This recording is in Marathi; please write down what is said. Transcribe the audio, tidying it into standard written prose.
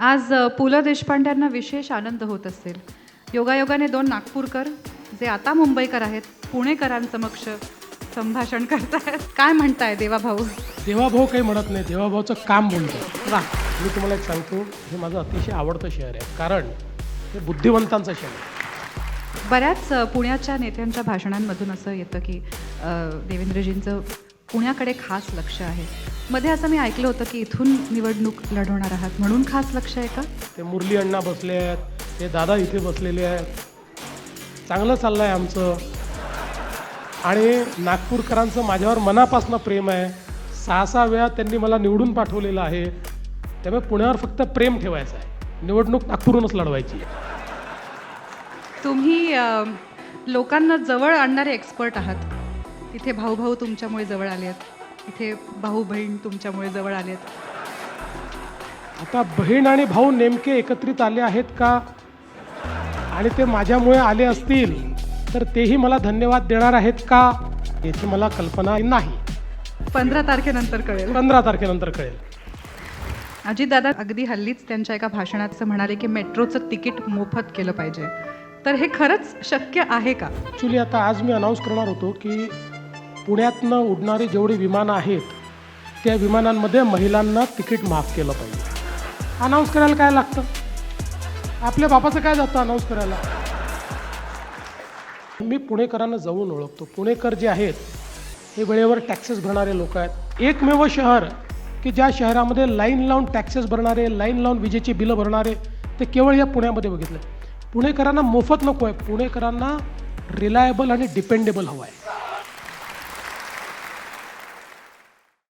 आज पु ल देशपांड्यांना विशेष आनंद होत असेल. योगायोगाने दोन नागपूरकर जे आता मुंबईकर आहेत पुणेकरांसमक्ष संभाषण करतायत. काय म्हणताय देवाभाऊ? देवाभाऊ काही म्हणत नाही, देवाभाऊचं काम बोलतो. वा, मी तुम्हाला एक सांगतो, हे माझं अतिशय आवडतं शहर आहे, कारण हे बुद्धिवंतांचं शहर आहे. बऱ्याच पुण्याच्या नेत्यांच्या भाषणांमधून असं येतं की देवेंद्रजींचं पुण्याकडे खास लक्ष आहे. मध्ये असं मी ऐकलं होतं की इथून निवडणूक लढवणार आहात म्हणून खास लक्ष आहे का? ते मुरली अण्णा बसले आहेत, ते दादा इथे बसलेले आहेत. चांगलं चाललं आहे आमचं. आणि नागपूरकरांचं माझ्यावर मनापासून प्रेम आहे. 6 वेळा त्यांनी मला निवडून पाठवलेलं आहे. त्यामुळे पुण्यावर फक्त प्रेम ठेवायचं आहे. निवडणूक नागपूरहूनच लढवायची आहे. तुम्ही लोकांना जवळ आणणारे एक्सपर्ट आहात. इथे भाऊ भाऊ तुमच्यामुळे जवळ आले आहेत, इथे भाऊ बहीण तुमच्यामुळे जवळ आले आहेत. आता बहीण आणि भाऊ नेमके एकत्रित आले आहेत का, आणि ते माझ्यामुळे आले असतील तर तेही मला धन्यवाद देणार आहेत का, याची मला कल्पना नाही. 15 तारखेनंतर कळेल. 15 तारखेनंतर कळेल. अजितदादा अगदी हल्लीच त्यांच्या एका भाषणात असं म्हणाले की मेट्रोचं तिकीट मोफत केलं पाहिजे. तर हे खरंच शक्य आहे का? ॲक्च्युली आता आज मी अनाऊन्स करणार होतो की पुण्यातनं उडणारी जेवढी विमानं आहेत त्या विमानांमध्ये महिलांना तिकीट माफ केलं पाहिजे. अनाऊन्स करायला काय लागतं? आपल्या बापाचं काय जातं अनाऊन्स करायला? मी पुणेकरांना जवळून ओळखतो. पुणेकर जे आहेत हे वेळेवर टॅक्सेस भरणारे लोक आहेत. एकमेव शहर की ज्या शहरामध्ये लाईन लावून टॅक्सेस भरणारे, लाईन लावून विजेची बिलं भरणारे ते केवळ या पुण्यामध्ये बघितलं. पुणेकरांना मोफत नको आहे, पुणेकरांना रिलायबल आणि डिपेंडेबल हवं आहे.